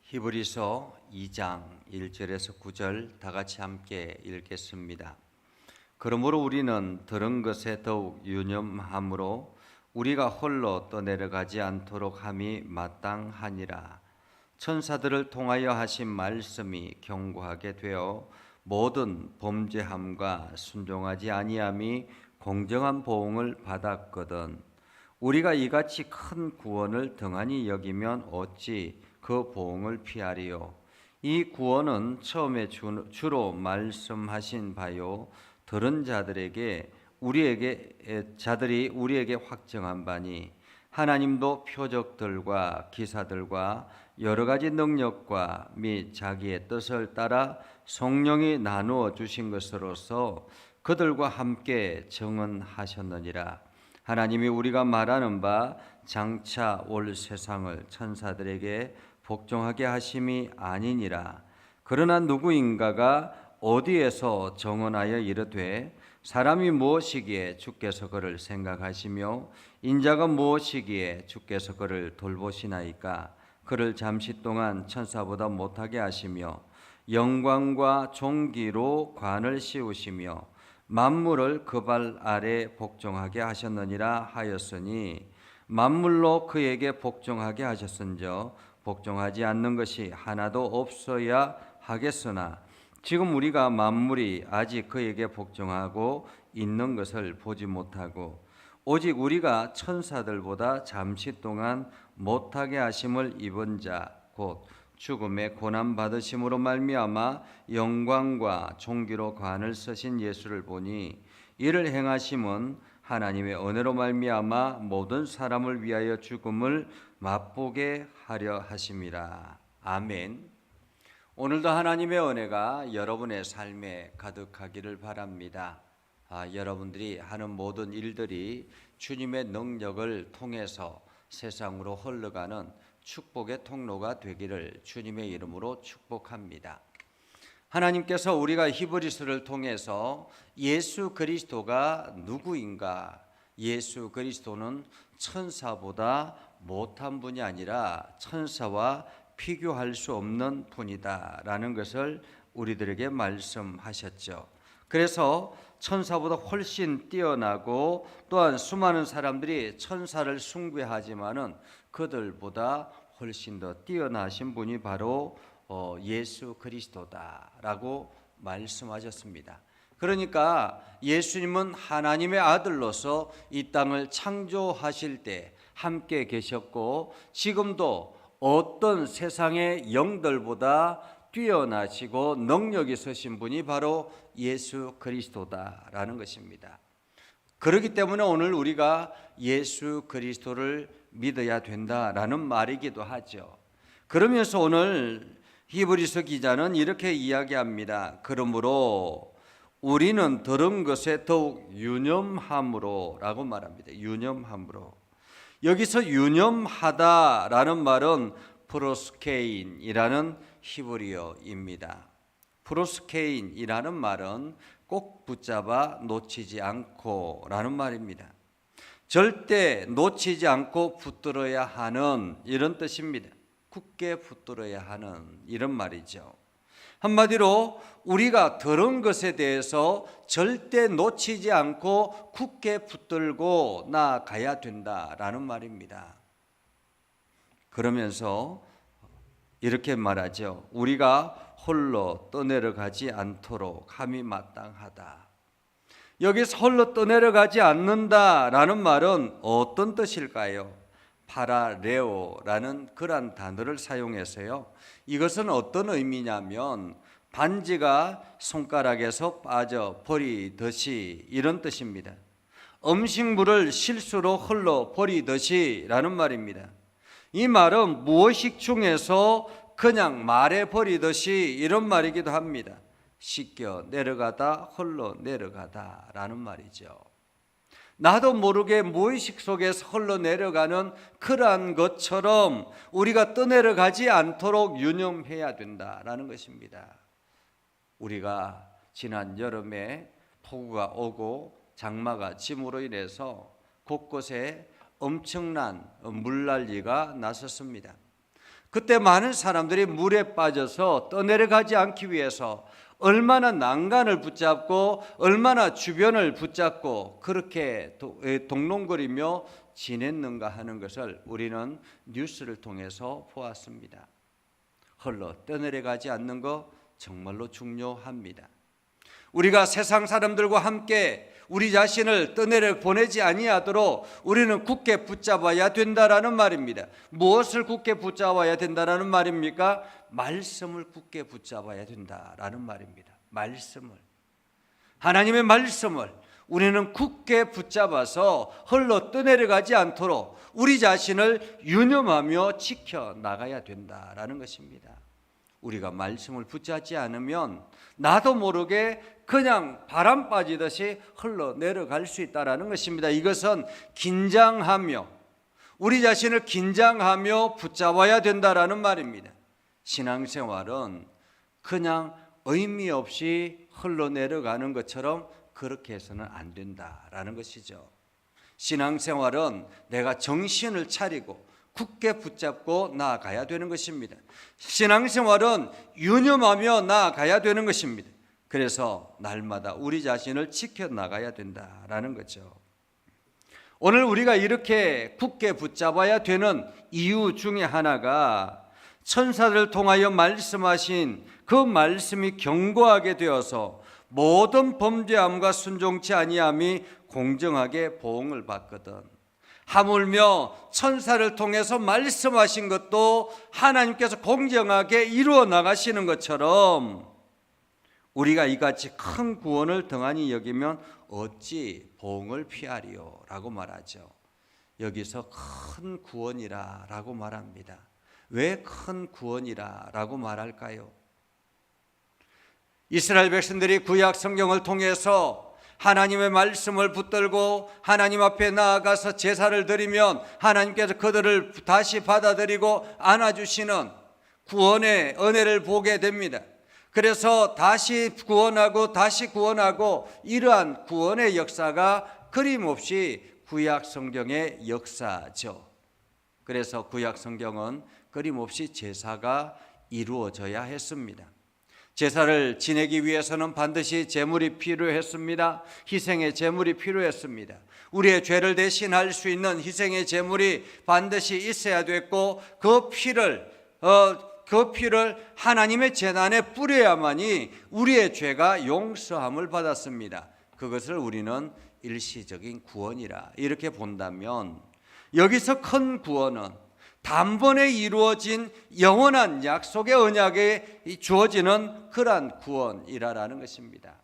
히브리서 2장 1절에서 9절 다 같이 함께 읽겠습니다. 그러므로 우리는 들은 것에 더욱 유념함으로 우리가 홀로 떠내려가지 않도록 함이 마땅하니라. 천사들을 통하여 하신 말씀이 경고하게 되어 모든 범죄함과 순종하지 아니함이 공정한 보응을 받았거든. 우리가 이같이 큰 구원을 등한히 여기면 어찌 그 보응을 피하리요. 이 구원은 처음에 주로 말씀하신 바요 들은 자들이 우리에게 확정한 바니 하나님도 표적들과 기사들과 여러 가지 능력과 및 자기의 뜻을 따라 성령이 나누어 주신 것으로서 그들과 함께 증언하셨느니라. 하나님이 우리가 말하는 바 장차 올 세상을 천사들에게 복종하게 하심이 아니니라. 그러나 누구인가가 어디에서 정언하여 이르되 사람이 무엇이기에 주께서 그를 생각하시며 인자가 무엇이기에 주께서 그를 돌보시나이까. 그를 잠시 동안 천사보다 못하게 하시며 영광과 존귀로 관을 씌우시며 만물을 그 발 아래 복종하게 하셨느니라 하였으니 만물로 그에게 복종하게 하셨은저 복종하지 않는 것이 하나도 없어야 하겠으나 지금 우리가 만물이 아직 그에게 복종하고 있는 것을 보지 못하고 오직 우리가 천사들보다 잠시 동안 못하게 하심을 입은 자 곧 죽음의 고난 받으심으로 말미암아 영광과 존귀로 관을 쓰신 예수를 보니 이를 행하심은 하나님의 은혜로 말미암아 모든 사람을 위하여 죽음을 맛보게 하려 하심이라. 아멘. 오늘도 하나님의 은혜가 여러분의 삶에 가득하기를 바랍니다. 여러분들이 하는 모든 일들이 주님의 능력을 통해서 세상으로 흘러가는 축복의 통로가 되기를 주님의 이름으로 축복합니다. 하나님께서 우리가 히브리서를 통해서 예수 그리스도가 누구인가, 예수 그리스도는 천사보다 못한 분이 아니라 천사와 비교할 수 없는 분이다라는 것을 우리들에게 말씀하셨죠. 그래서 천사보다 훨씬 뛰어나고 또한 수많은 사람들이 천사를 숭배하지만은 그들보다 훨씬 더 뛰어나신 분이 바로 예수 그리스도다라고 말씀하셨습니다. 그러니까 예수님은 하나님의 아들로서 이 땅을 창조하실 때 함께 계셨고 지금도 어떤 세상의 영들보다 뛰어나시고 능력 있으신 분이 바로 예수 그리스도다라는 것입니다. 그렇기 때문에 오늘 우리가 예수 그리스도를 믿어야 된다라는 말이기도 하죠. 그러면서 오늘 히브리서 기자는 이렇게 이야기합니다. 그러므로 우리는 들은 것에 더욱 유념함으로 라고 말합니다. 유념함으로. 여기서 유념하다라는 말은 프로스케인이라는 히브리어입니다. 프로스케인이라는 말은 꼭 붙잡아 놓치지 않고 라는 말입니다. 절대 놓치지 않고 붙들어야 하는 이런 뜻입니다. 굳게 붙들어야 하는 이런 말이죠. 한마디로 우리가 들은 것에 대해서 절대 놓치지 않고 굳게 붙들고 나아가야 된다라는 말입니다. 그러면서 이렇게 말하죠. 우리가 홀로 떠내려가지 않도록 함이 마땅하다. 여기서 홀로 떠내려가지 않는다라는 말은 어떤 뜻일까요? 파라레오라는 그런 단어를 사용해서요. 이것은 어떤 의미냐면 반지가 손가락에서 빠져 버리듯이 이런 뜻입니다. 음식물을 실수로 흘러 버리듯이 라는 말입니다. 이 말은 무의식 중에서 그냥 말해버리듯이 이런 말이기도 합니다. 씻겨 내려가다 흘러 내려가다 라는 말이죠. 나도 모르게 무의식 속에서 흘러내려가는 그러한 것처럼 우리가 떠내려가지 않도록 유념해야 된다라는 것입니다. 우리가 지난 여름에 폭우가 오고 장마가 짐으로 인해서 곳곳에 엄청난 물난리가 났었습니다. 그때 많은 사람들이 물에 빠져서 떠내려가지 않기 위해서 얼마나 난간을 붙잡고 얼마나 주변을 붙잡고 그렇게 동롱거리며 지냈는가 하는 것을 우리는 뉴스를 통해서 보았습니다. 홀로 떠내려가지 않는 것 정말로 중요합니다. 우리가 세상 사람들과 함께 우리 자신을 떠내려 보내지 아니하도록 우리는 굳게 붙잡아야 된다라는 말입니다. 무엇을 굳게 붙잡아야 된다라는 말입니까? 말씀을 굳게 붙잡아야 된다라는 말입니다. 말씀을, 하나님의 말씀을 우리는 굳게 붙잡아서 홀로 떠내려가지 않도록 우리 자신을 유념하며 지켜나가야 된다라는 것입니다. 우리가 말씀을 붙잡지 않으면 나도 모르게 그냥 바람 빠지듯이 흘러내려갈 수 있다는 것입니다. 이것은 긴장하며 우리 자신을 긴장하며 붙잡아야 된다는 말입니다. 신앙생활은 그냥 의미 없이 흘러내려가는 것처럼 그렇게 해서는 안 된다라는 것이죠. 신앙생활은 내가 정신을 차리고 굳게 붙잡고 나아가야 되는 것입니다. 신앙생활은 유념하며 나아가야 되는 것입니다. 그래서 날마다 우리 자신을 지켜나가야 된다라는 거죠. 오늘 우리가 이렇게 굳게 붙잡아야 되는 이유 중에 하나가 천사들을 통하여 말씀하신 그 말씀이 견고하게 되어서 모든 범죄함과 순종치 아니함이 공정하게 보응을 받거든. 하물며 천사를 통해서 말씀하신 것도 하나님께서 공정하게 이루어 나가시는 것처럼 우리가 이같이 큰 구원을 등한히 여기면 어찌 보응을 피하리요 라고 말하죠. 여기서 큰 구원이라 라고 말합니다. 왜 큰 구원이라 라고 말할까요? 이스라엘 백성들이 구약 성경을 통해서 하나님의 말씀을 붙들고 하나님 앞에 나아가서 제사를 드리면 하나님께서 그들을 다시 받아들이고 안아주시는 구원의 은혜를 보게 됩니다. 그래서 다시 구원하고 이러한 구원의 역사가 끊임없이 구약 성경의 역사죠. 그래서 구약 성경은 끊임없이 제사가 이루어져야 했습니다. 제사를 지내기 위해서는 반드시 제물이 필요했습니다. 희생의 제물이 필요했습니다. 우리의 죄를 대신할 수 있는 희생의 제물이 반드시 있어야 됐고 그 피를 하나님의 제단에 뿌려야만이 우리의 죄가 용서함을 받았습니다. 그것을 우리는 일시적인 구원이라 이렇게 본다면 여기서 큰 구원은 단번에 이루어진 영원한 약속의 언약에 주어지는 그러한 구원이라는 것입니다.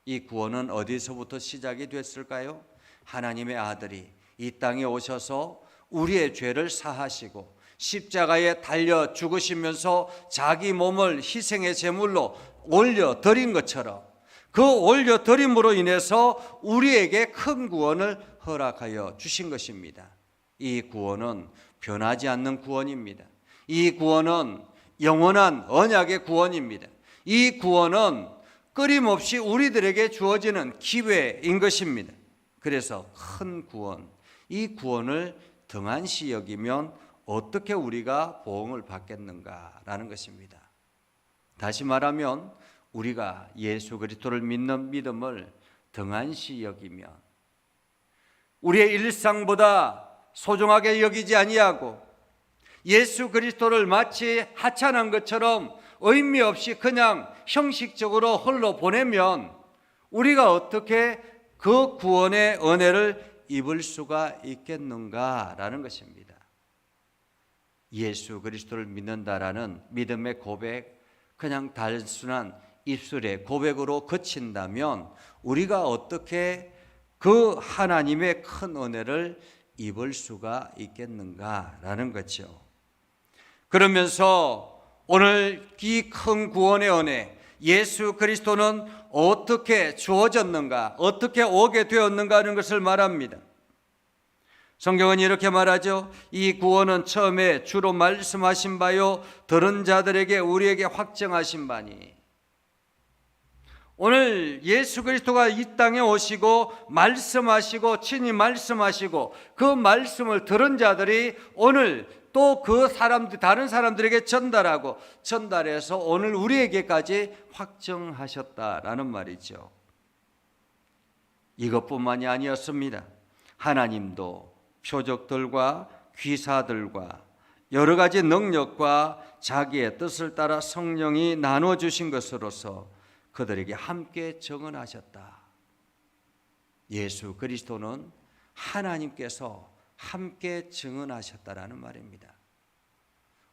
이 구원은 어디서부터 시작이 됐을까요? 하나님의 아들이 이 땅에 오셔서 우리의 죄를 사하시고 십자가에 달려 죽으시면서 자기 몸을 희생의 제물로 올려드린 것처럼 그 올려드림으로 인해서 우리에게 큰 구원을 허락하여 주신 것입니다. 이 구원은 변하지 않는 구원입니다. 이 구원은 영원한 언약의 구원입니다. 이 구원은 끊임없이 우리들에게 주어지는 기회인 것입니다. 그래서 큰 구원, 이 구원을 등한시 여기면 어떻게 우리가 보응을 받겠는가라는 것입니다. 다시 말하면 우리가 예수 그리스도를 믿는 믿음을 등한시 여기면 우리의 일상보다 소중하게 여기지 아니하고 예수 그리스도를 마치 하찮은 것처럼 의미 없이 그냥 형식적으로 홀로 보내면 우리가 어떻게 그 구원의 은혜를 입을 수가 있겠는가라는 것입니다. 예수 그리스도를 믿는다라는 믿음의 고백, 그냥 단순한 입술의 고백으로 그친다면 우리가 어떻게 그 하나님의 큰 은혜를 입을 수가 있겠는가라는 거죠. 그러면서 오늘 이 큰 구원의 은혜, 예수 그리스도는 어떻게 주어졌는가, 어떻게 오게 되었는가 하는 것을 말합니다. 성경은 이렇게 말하죠. 이 구원은 처음에 주로 말씀하신 바요 들은 자들에게 우리에게 확정하신 바니. 오늘 예수 그리스도가 이 땅에 오시고 말씀하시고 친히 말씀하시고 그 말씀을 들은 자들이 오늘 또 그 사람들, 다른 사람들에게 전달해서 오늘 우리에게까지 확정하셨다라는 말이죠. 이것뿐만이 아니었습니다. 하나님도 표적들과 귀사들과 여러 가지 능력과 자기의 뜻을 따라 성령이 나눠주신 것으로서 그들에게 함께 증언하셨다. 예수 그리스도는 하나님께서 함께 증언하셨다라는 말입니다.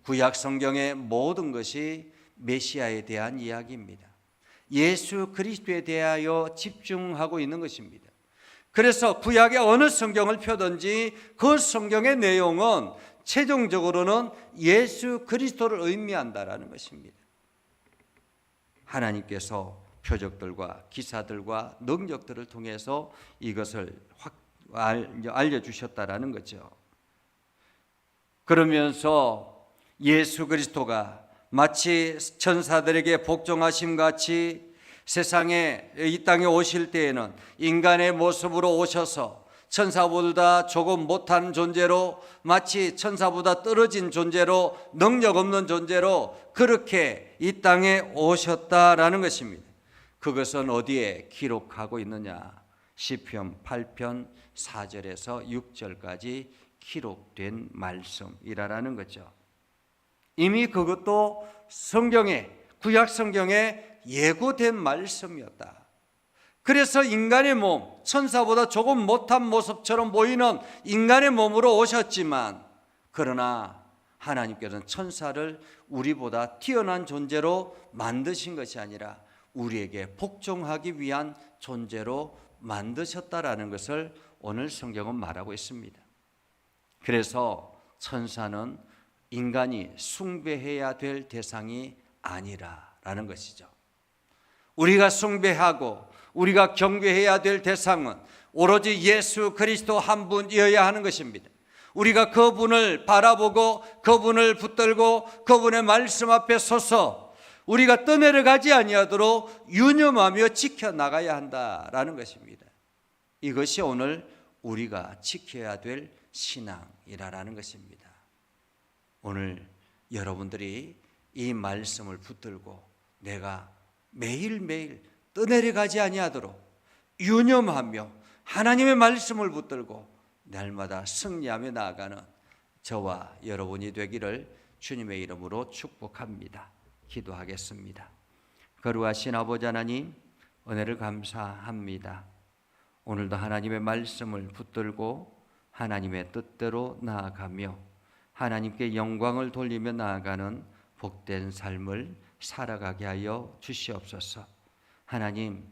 구약 성경의 모든 것이 메시아에 대한 이야기입니다. 예수 그리스도에 대하여 집중하고 있는 것입니다. 그래서 구약의 어느 성경을 펴든지 그 성경의 내용은 최종적으로는 예수 그리스도를 의미한다라는 것입니다. 하나님께서 표적들과 기사들과 능력들을 통해서 이것을 알려주셨다라는 거죠. 그러면서 예수 그리스도가 마치 천사들에게 복종하심 같이 세상에 이 땅에 오실 때에는 인간의 모습으로 오셔서 천사보다 조금 못한 존재로, 마치 천사보다 떨어진 존재로, 능력 없는 존재로 그렇게 이 땅에 오셨다라는 것입니다. 그것은 어디에 기록하고 있느냐? 시편 8편 4절에서 6절까지 기록된 말씀이라는 거죠. 이미 그것도 성경에, 구약 성경에 예고된 말씀이었다. 그래서 인간의 몸, 천사보다 조금 못한 모습처럼 보이는 인간의 몸으로 오셨지만, 그러나 하나님께서는 천사를 우리보다 뛰어난 존재로 만드신 것이 아니라 우리에게 복종하기 위한 존재로 만드셨다라는 것을 오늘 성경은 말하고 있습니다. 그래서 천사는 인간이 숭배해야 될 대상이 아니라라는 것이죠. 우리가 숭배하고 우리가 경배해야 될 대상은 오로지 예수 그리스도 한 분이어야 하는 것입니다. 우리가 그분을 바라보고 그분을 붙들고 그분의 말씀 앞에 서서 우리가 떠내려가지 아니하도록 유념하며 지켜나가야 한다라는 것입니다. 이것이 오늘 우리가 지켜야 될 신앙이라는 것입니다. 오늘 여러분들이 이 말씀을 붙들고 내가 매일매일 떠내려가지 아니하도록 유념하며 하나님의 말씀을 붙들고 날마다 승리하며 나아가는 저와 여러분이 되기를 주님의 이름으로 축복합니다. 기도하겠습니다. 거룩하신 아버지 하나님, 은혜를 감사합니다. 오늘도 하나님의 말씀을 붙들고 하나님의 뜻대로 나아가며 하나님께 영광을 돌리며 나아가는 복된 삶을 살아가게 하여 주시옵소서. 하나님,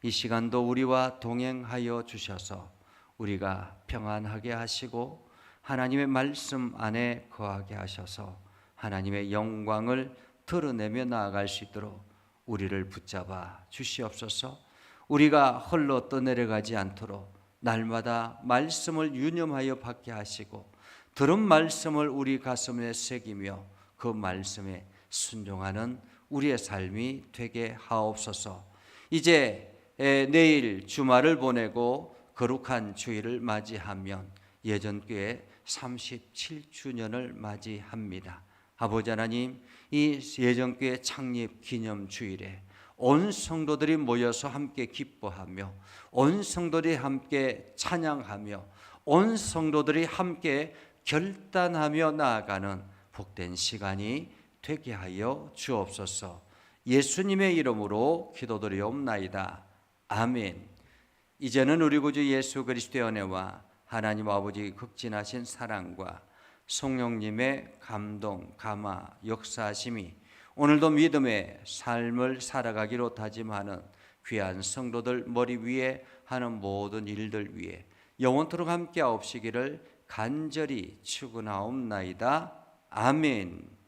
이 시간도 우리와 동행하여 주셔서 우리가 평안하게 하시고 하나님의 말씀 안에 거하게 하셔서 하나님의 영광을 드러내며 나아갈 수 있도록 우리를 붙잡아 주시옵소서. 우리가 홀로 떠내려가지 않도록 날마다 말씀을 유념하여 받게 하시고 들은 말씀을 우리 가슴에 새기며 그 말씀에 순종하는 우리의 삶이 되게 하옵소서. 이제 내일 주말을 보내고 거룩한 주일을 맞이하면 예전교회 37주년을 맞이합니다. 아버지 하나님, 이 예전교회 창립 기념 주일에 온 성도들이 모여서 함께 기뻐하며 온 성도들이 함께 찬양하며 온 성도들이 함께 결단하며 나아가는 복된 시간이 되게 하여 주옵소서. 예수님의 이름으로 기도드리옵나이다. 아멘. 이제는 우리 구주 예수 그리스도의 은혜와 하나님 아버지 극진하신 사랑과 성령님의 감동, 감화, 역사하심이 오늘도 믿음의 삶을 살아가기로 다짐하는 귀한 성도들 머리 위에 하는 모든 일들 위에 영원토록 함께 하옵시기를 간절히 축원하옵나이다. 아멘.